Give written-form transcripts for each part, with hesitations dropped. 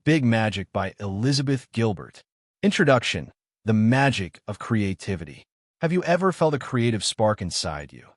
Big Magic by Elizabeth Gilbert. Introduction: The magic of creativity. Have you ever felt a creative spark inside you,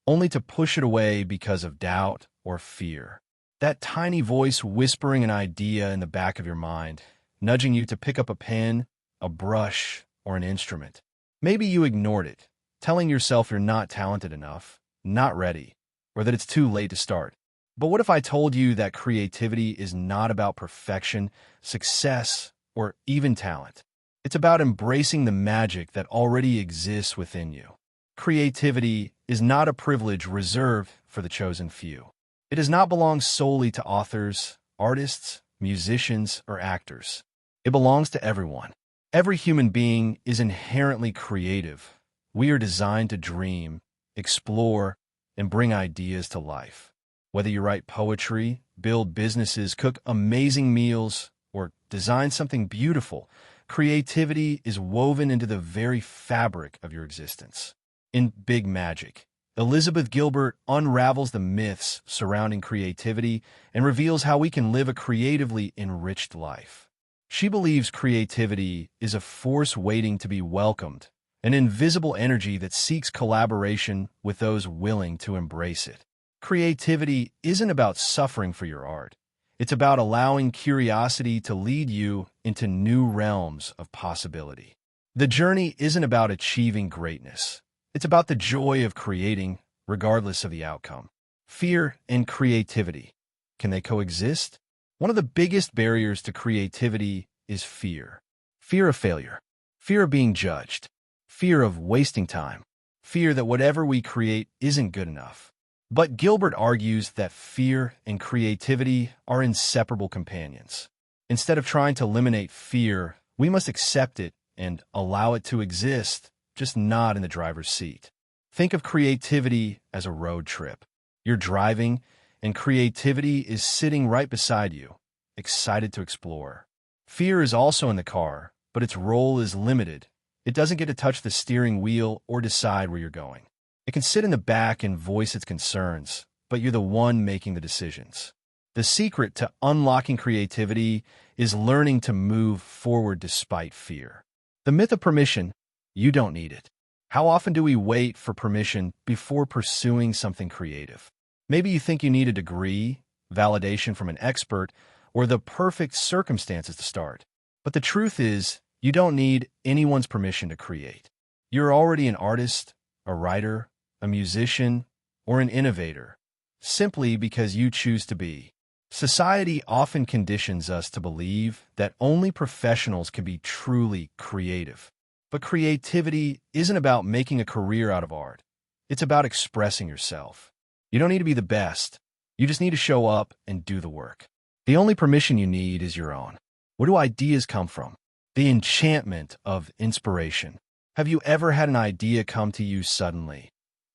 only to push it away because of doubt or fear? That tiny voice whispering an idea in the back of your mind, nudging you to pick up a pen, a brush, or an instrument. Maybe you ignored it, telling yourself you're not talented enough, not ready, or that it's too late to start. But what if I told you that creativity is not about perfection, success, or even talent? It's about embracing the magic that already exists within you. Creativity is not a privilege reserved for the chosen few. It does not belong solely to authors, artists, musicians, or actors. It belongs to everyone. Every human being is inherently creative. We are designed to dream, explore, and bring ideas to life. Whether you write poetry, build businesses, cook amazing meals, or design something beautiful, creativity is woven into the very fabric of your existence. In Big Magic, Elizabeth Gilbert unravels the myths surrounding creativity and reveals how we can live a creatively enriched life. She believes creativity is a force waiting to be welcomed, an invisible energy that seeks collaboration with those willing to embrace it. Creativity isn't about suffering for your art. It's about allowing curiosity to lead you into new realms of possibility. The journey isn't about achieving greatness. It's about the joy of creating, regardless of the outcome. Fear and creativity. Can they coexist? One of the biggest barriers to creativity is fear. Fear of failure. Fear of being judged. Fear of wasting time. Fear that whatever we create isn't good enough. But Gilbert argues that fear and creativity are inseparable companions. Instead of trying to eliminate fear, we must accept it and allow it to exist, just not in the driver's seat. Think of creativity as a road trip. You're driving, and creativity is sitting right beside you, excited to explore. Fear is also in the car, but its role is limited. It doesn't get to touch the steering wheel or decide where you're going. It can sit in the back and voice its concerns, but you're the one making the decisions. The secret to unlocking creativity is learning to move forward despite fear. The myth of permission: you don't need it. How often do we wait for permission before pursuing something creative? Maybe you think you need a degree, validation from an expert, or the perfect circumstances to start. But the truth is, you don't need anyone's permission to create. You're already an artist, a writer, a musician, or an innovator, simply because you choose to be. Society often conditions us to believe that only professionals can be truly creative. But creativity isn't about making a career out of art. It's about expressing yourself. You don't need to be the best. You just need to show up and do the work. The only permission you need is your own. Where do ideas come from? The enchantment of inspiration. Have you ever had an idea come to you suddenly,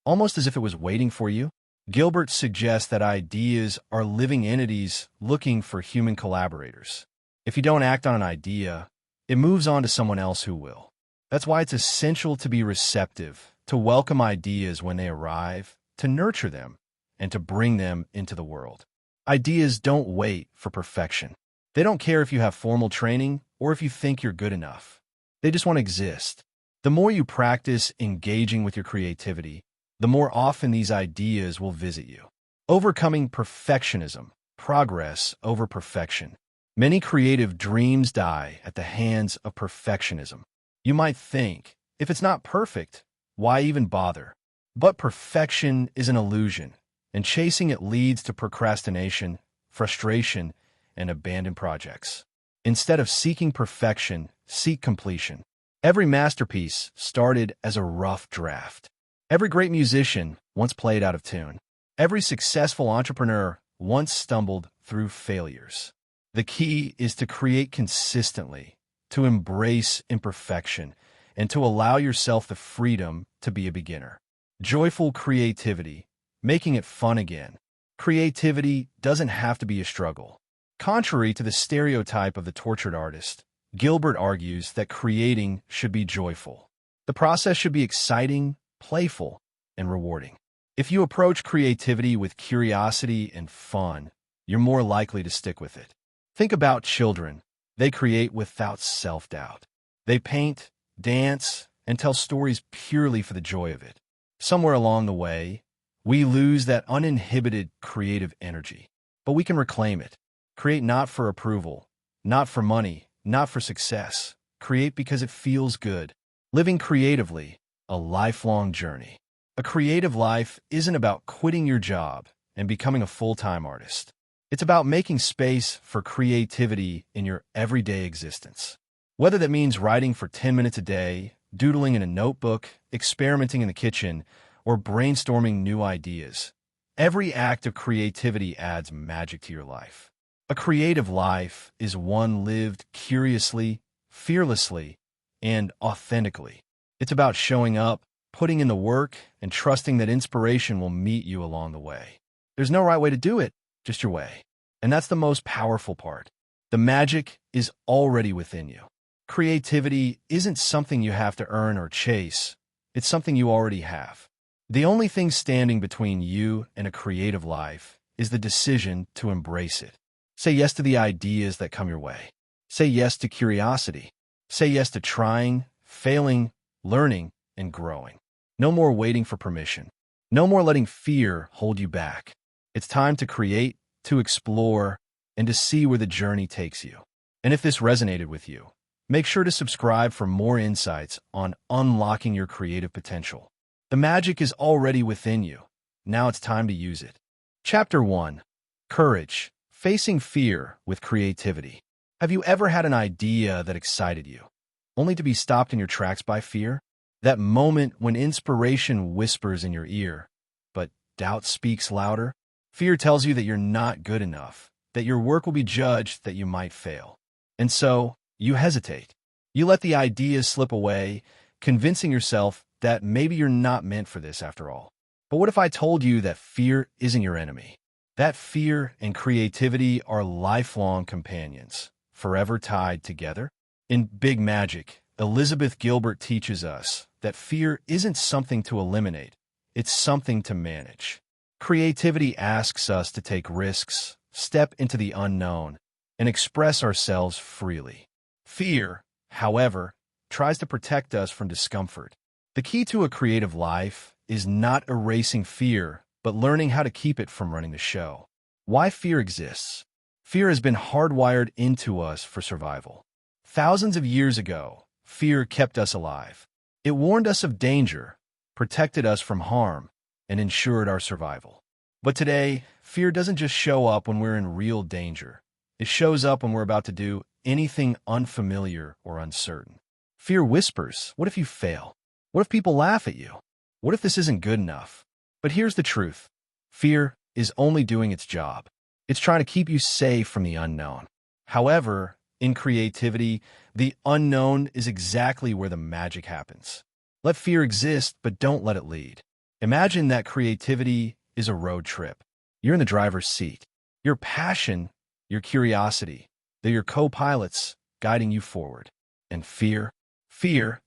almost as if it was waiting for you? Gilbert suggests that ideas are living entities looking for human collaborators. If you don't act on an idea, it moves on to someone else who will. That's why it's essential to be receptive, to welcome ideas when they arrive, to nurture them, and to bring them into the world. Ideas don't wait for perfection. They don't care if you have formal training or if you think you're good enough. They just want to exist. The more you practice engaging with your creativity, the more often these ideas will visit you. Overcoming perfectionism, progress over perfection. Many creative dreams die at the hands of perfectionism. You might think, if it's not perfect, why even bother? But perfection is an illusion, and chasing it leads to procrastination, frustration, and abandoned projects. Instead of seeking perfection, seek completion. Every masterpiece started as a rough draft. Every great musician once played out of tune. Every successful entrepreneur once stumbled through failures. The key is to create consistently, to embrace imperfection, and to allow yourself the freedom to be a beginner. Joyful creativity, making it fun again. Creativity doesn't have to be a struggle. Contrary to the stereotype of the tortured artist, Gilbert argues that creating should be joyful. The process should be exciting, playful, and rewarding. If you approach creativity with curiosity and fun, you're more likely to stick with it. Think about children. They create without self-doubt. They paint, dance, and tell stories purely for the joy of it. Somewhere along the way, we lose that uninhibited creative energy, but we can reclaim it. Create not for approval, not for money, not for success. Create because it feels good. Living creatively, a lifelong journey. A creative life isn't about quitting your job and becoming a full-time artist. It's about making space for creativity in your everyday existence. Whether that means writing for 10 minutes a day, doodling in a notebook, experimenting in the kitchen, or brainstorming new ideas, every act of creativity adds magic to your life. A creative life is one lived curiously, fearlessly, and authentically. It's about showing up, putting in the work, and trusting that inspiration will meet you along the way. There's no right way to do it, just your way. And that's the most powerful part. The magic is already within you. Creativity isn't something you have to earn or chase. It's something you already have. The only thing standing between you and a creative life is the decision to embrace it. Say yes to the ideas that come your way. Say yes to curiosity. Say yes to trying, failing, learning, and growing. No more waiting for permission. No more letting fear hold you back. It's time to create, to explore, and to see where the journey takes you. And if this resonated with you, make sure to subscribe for more insights on unlocking your creative potential. The magic is already within you. Now it's time to use it. Chapter 1. Courage. Facing fear with creativity. Have you ever had an idea that excited you, only to be stopped in your tracks by fear? That moment when inspiration whispers in your ear, but doubt speaks louder? Fear tells you that you're not good enough, that your work will be judged, that you might fail. And so, you hesitate. You let the ideas slip away, convincing yourself that maybe you're not meant for this after all. But what if I told you that fear isn't your enemy? That fear and creativity are lifelong companions, forever tied together? In Big Magic, Elizabeth Gilbert teaches us that fear isn't something to eliminate, it's something to manage. Creativity asks us to take risks, step into the unknown, and express ourselves freely. Fear, however, tries to protect us from discomfort. The key to a creative life is not erasing fear, but learning how to keep it from running the show. Why fear exists? Fear has been hardwired into us for survival. Thousands of years ago, fear kept us alive. It warned us of danger, protected us from harm, and ensured our survival. But today, fear doesn't just show up when we're in real danger. It shows up when we're about to do anything unfamiliar or uncertain. Fear whispers, what if you fail? What if people laugh at you? What if this isn't good enough? But here's the truth. Fear is only doing its job. It's trying to keep you safe from the unknown. However, in creativity, the unknown is exactly where the magic happens. Let fear exist, but don't let it lead. Imagine that creativity is a road trip. You're in the driver's seat. Your passion, your curiosity, they're your co-pilots guiding you forward. And fear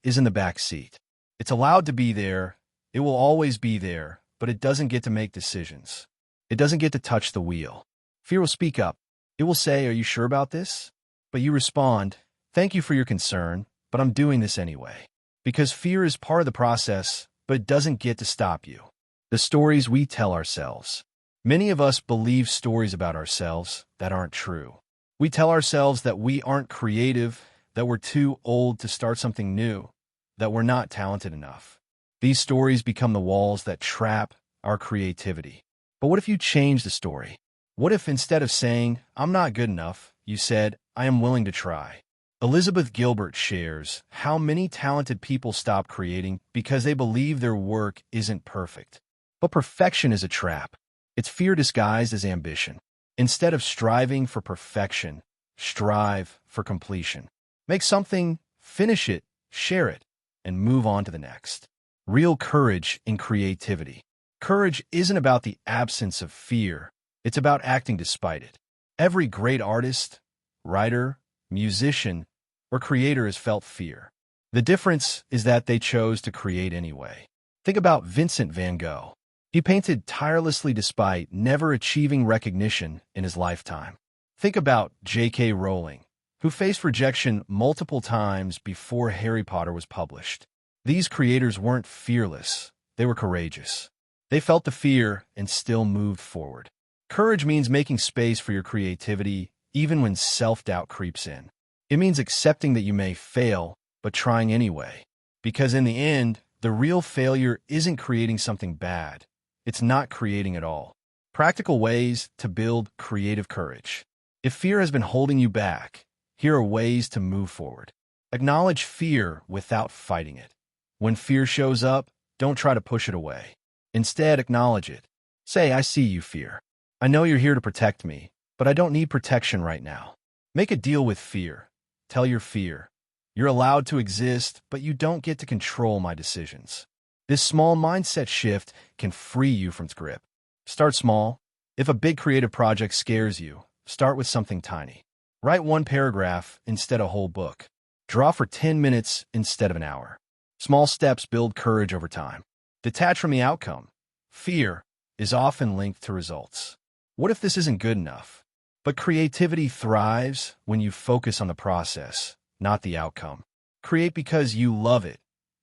is in the back seat. It's allowed to be there. It will always be there, but it doesn't get to make decisions. It doesn't get to touch the wheel. Fear will speak up. It will say, "Are you sure about this?" But you respond, "Thank you for your concern, but I'm doing this anyway." Because fear is part of the process, but it doesn't get to stop you. The stories we tell ourselves. Many of us believe stories about ourselves that aren't true. We tell ourselves that we aren't creative, that we're too old to start something new, that we're not talented enough. These stories become the walls that trap our creativity. But what if you change the story? What if instead of saying, "I'm not good enough," you said, "I am willing to try"? Elizabeth Gilbert shares how many talented people stop creating because they believe their work isn't perfect. But perfection is a trap. It's fear disguised as ambition. Instead of striving for perfection, strive for completion. Make something, finish it, share it, and move on to the next. Real courage in creativity. Courage isn't about the absence of fear. It's about acting despite it. Every great artist, writer, musician, or creator has felt fear. The difference is that they chose to create anyway. Think about Vincent van Gogh. He painted tirelessly despite never achieving recognition in his lifetime. Think about J.K. Rowling. who faced rejection multiple times before Harry Potter was published. These creators weren't fearless, they were courageous. They felt the fear and still moved forward. Courage means making space for your creativity even when self-doubt creeps in. It means accepting that you may fail, but trying anyway. Because in the end, the real failure isn't creating something bad. It's not creating at all. Practical ways to build creative courage. If fear has been holding you back, here are ways to move forward. Acknowledge fear without fighting it. When fear shows up, don't try to push it away. Instead, acknowledge it. Say, I see you, fear. I know you're here to protect me, but I don't need protection right now. Make a deal with fear. Tell your fear, you're allowed to exist, but you don't get to control my decisions. This small mindset shift can free you from its grip. Start small. If a big creative project scares you, start with something tiny. Write one paragraph instead of a whole book. Draw for 10 minutes instead of an hour. Small steps build courage over time. Detach from the outcome. Fear is often linked to results. What if this isn't good enough? But creativity thrives when you focus on the process, not the outcome. Create because you love it,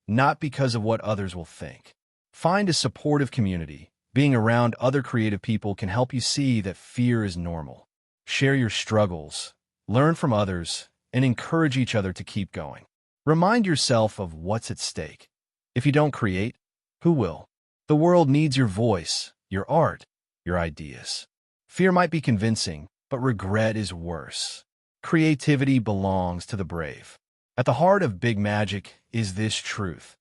not because of what others will think. Find a supportive community. Being around other creative people can help you see that fear is normal. Share your struggles, learn from others, and encourage each other to keep going. Remind yourself of what's at stake. If you don't create, who will? The world needs your voice, your art, your ideas. Fear might be convincing, but regret is worse. Creativity belongs to the brave. At the heart of big magic is this truth.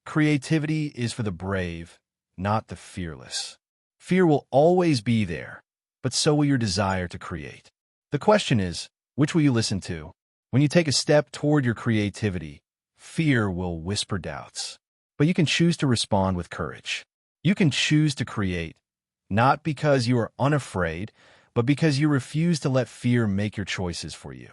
Creativity is for the brave, not the fearless. Fear will always be there, but so will your desire to create. The question is, which will you listen to? When you take a step toward your creativity, fear will whisper doubts. But you can choose to respond with courage. You can choose to create, not because you are unafraid, but because you refuse to let fear make your choices for you.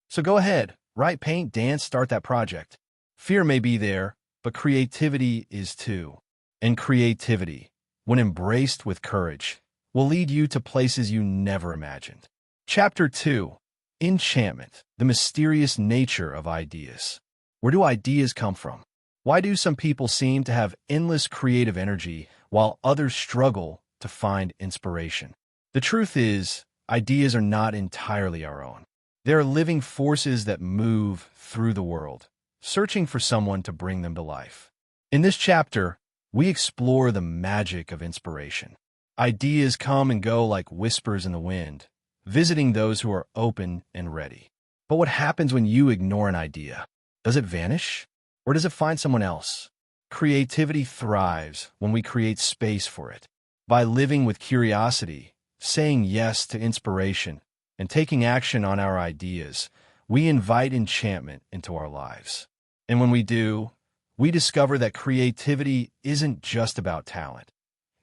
So go ahead, write, paint, dance, start that project. Fear may be there, but creativity is too. And creativity, when embraced with courage, will lead you to places you never imagined. Chapter 2. Enchantment, the mysterious nature of ideas. Where do ideas come from? Why do some people seem to have endless creative energy while others struggle to find inspiration? The truth is, ideas are not entirely our own. They are living forces that move through the world, searching for someone to bring them to life. In this chapter, we explore the magic of inspiration. Ideas come and go like whispers in the wind, visiting those who are open and ready. But what happens when you ignore an idea? Does it vanish? Or does it find someone else? Creativity thrives when we create space for it. By living with curiosity, saying yes to inspiration, and taking action on our ideas, we invite enchantment into our lives. And when we do, we discover that creativity isn't just about talent.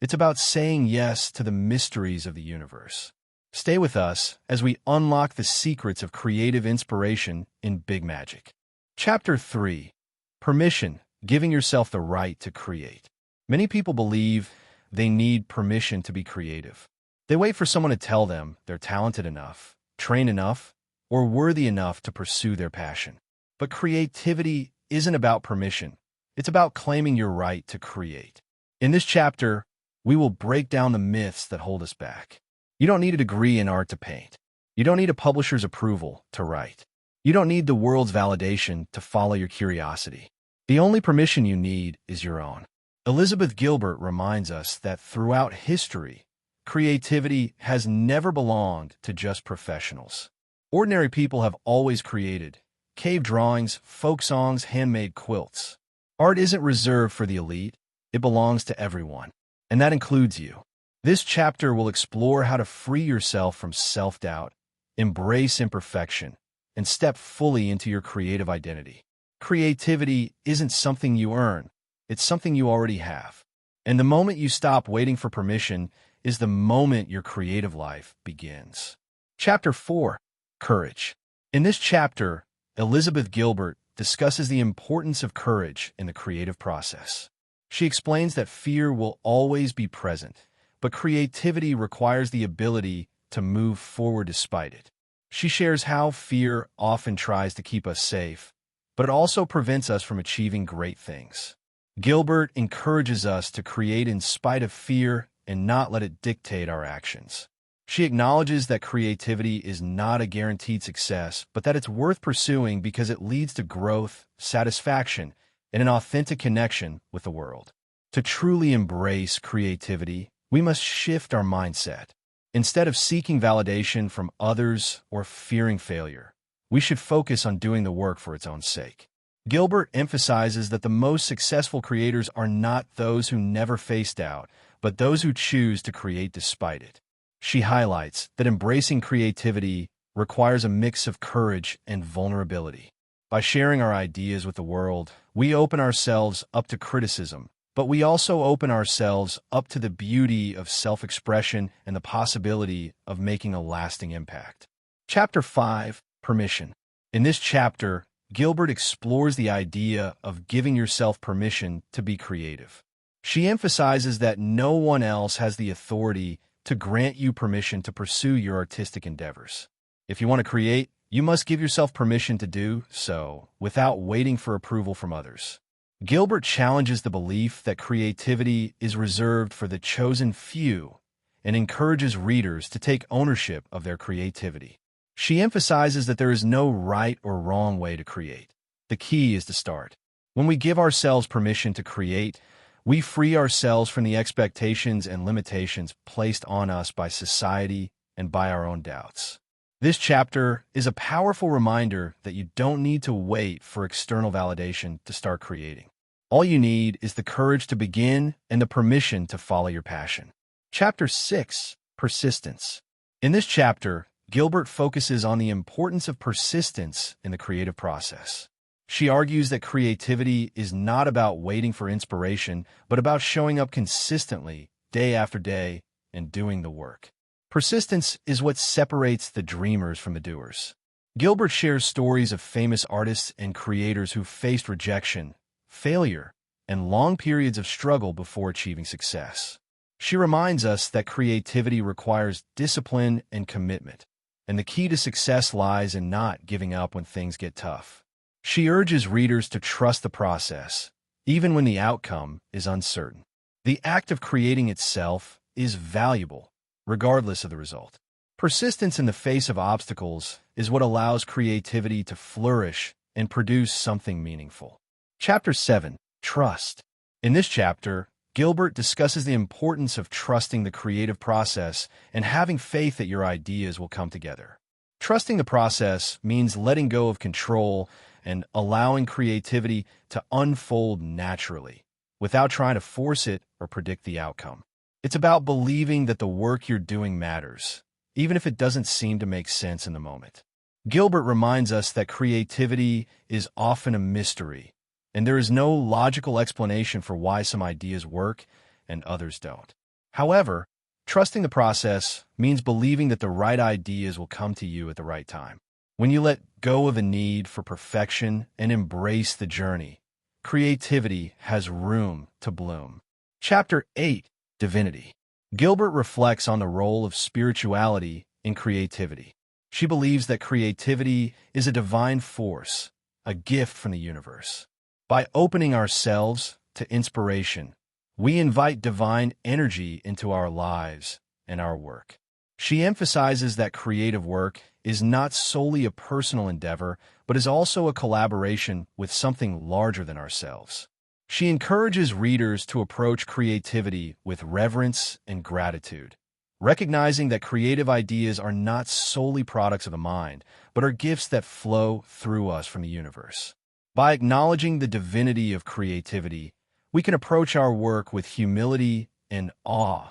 It's about saying yes to the mysteries of the universe. Stay with us as we unlock the secrets of creative inspiration in Big Magic. Chapter 3. Permission, giving yourself the right to create. Many people believe they need permission to be creative. They wait for someone to tell them they're talented enough, trained enough, or worthy enough to pursue their passion. But creativity isn't about permission. It's about claiming your right to create. In this chapter, we will break down the myths that hold us back. You don't need a degree in art to paint. You don't need a publisher's approval to write. You don't need the world's validation to follow your curiosity. The only permission you need is your own. Elizabeth Gilbert reminds us that throughout history, creativity has never belonged to just professionals. Ordinary people have always created cave drawings, folk songs, handmade quilts. Art isn't reserved for the elite. It belongs to everyone. And that includes you. This chapter will explore how to free yourself from self-doubt, embrace imperfection, and step fully into your creative identity. Creativity isn't something you earn. It's something you already have. And the moment you stop waiting for permission is the moment your creative life begins. Chapter 4. Courage. In this chapter, Elizabeth Gilbert discusses the importance of courage in the creative process. She explains that fear will always be present, but creativity requires the ability to move forward despite it. She shares how fear often tries to keep us safe, but it also prevents us from achieving great things. Gilbert encourages us to create in spite of fear and not let it dictate our actions. She acknowledges that creativity is not a guaranteed success, but that it's worth pursuing because it leads to growth, satisfaction, and an authentic connection with the world. To truly embrace creativity, we must shift our mindset. Instead of seeking validation from others or fearing failure, we should focus on doing the work for its own sake. Gilbert emphasizes that the most successful creators are not those who never face doubt, but those who choose to create despite it. She highlights that embracing creativity requires a mix of courage and vulnerability. By sharing our ideas with the world, we open ourselves up to criticism, but we also open ourselves up to the beauty of self-expression and the possibility of making a lasting impact. Chapter 5, Permission. In this chapter, Gilbert explores the idea of giving yourself permission to be creative. She emphasizes that no one else has the authority to grant you permission to pursue your artistic endeavors. If you want to create, you must give yourself permission to do so without waiting for approval from others. Gilbert challenges the belief that creativity is reserved for the chosen few and encourages readers to take ownership of their creativity. She emphasizes that there is no right or wrong way to create. The key is to start. When we give ourselves permission to create, we free ourselves from the expectations and limitations placed on us by society and by our own doubts. This chapter is a powerful reminder that you don't need to wait for external validation to start creating. All you need is the courage to begin and the permission to follow your passion. Chapter 6, Persistence. In this chapter, Gilbert focuses on the importance of persistence in the creative process. She argues that creativity is not about waiting for inspiration, but about showing up consistently, day after day, and doing the work. Persistence is what separates the dreamers from the doers. Gilbert shares stories of famous artists and creators who faced rejection, failure, and long periods of struggle before achieving success. She reminds us that creativity requires discipline and commitment, and the key to success lies in not giving up when things get tough. She urges readers to trust the process, even when the outcome is uncertain. The act of creating itself is valuable, regardless of the result. Persistence in the face of obstacles is what allows creativity to flourish and produce something meaningful. Chapter 7, Trust. In this chapter, Gilbert discusses the importance of trusting the creative process and having faith that your ideas will come together. Trusting the process means letting go of control and allowing creativity to unfold naturally, without trying to force it or predict the outcome. It's about believing that the work you're doing matters, even if it doesn't seem to make sense in the moment. Gilbert reminds us that creativity is often a mystery, and there is no logical explanation for why some ideas work and others don't. However, trusting the process means believing that the right ideas will come to you at the right time. When you let go of the need for perfection and embrace the journey, creativity has room to bloom. Chapter 8, Divinity. Gilbert reflects on the role of spirituality in creativity. She believes that creativity is a divine force, a gift from the universe. By opening ourselves to inspiration, we invite divine energy into our lives and our work. She emphasizes that creative work is not solely a personal endeavor, but is also a collaboration with something larger than ourselves. She encourages readers to approach creativity with reverence and gratitude, recognizing that creative ideas are not solely products of the mind, but are gifts that flow through us from the universe. By acknowledging the divinity of creativity, we can approach our work with humility and awe,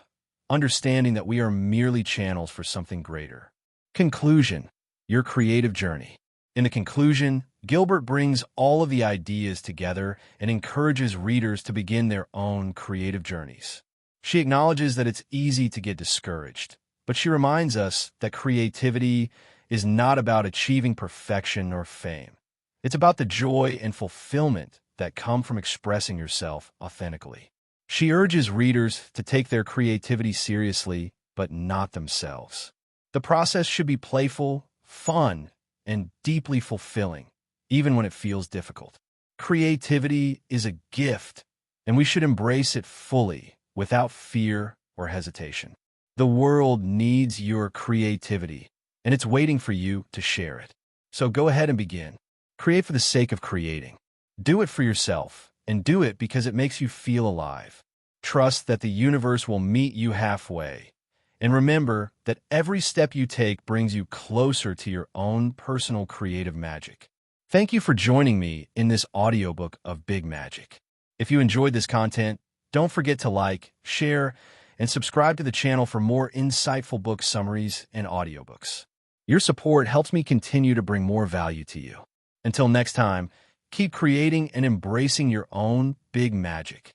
understanding that we are merely channels for something greater. Conclusion: your creative journey. In the conclusion, Gilbert brings all of the ideas together and encourages readers to begin their own creative journeys. She acknowledges that it's easy to get discouraged, but she reminds us that creativity is not about achieving perfection or fame. It's about the joy and fulfillment that come from expressing yourself authentically. She urges readers to take their creativity seriously, but not themselves. The process should be playful, fun, and deeply fulfilling, even when it feels difficult. Creativity is a gift, and we should embrace it fully, without fear or hesitation. The world needs your creativity, and it's waiting for you to share it. So go ahead and begin. Create for the sake of creating. Do it for yourself, and do it because it makes you feel alive. Trust that the universe will meet you halfway. And remember that every step you take brings you closer to your own personal creative magic. Thank you for joining me in this audiobook of Big Magic. If you enjoyed this content, don't forget to like, share, and subscribe to the channel for more insightful book summaries and audiobooks. Your support helps me continue to bring more value to you. Until next time, keep creating and embracing your own big magic.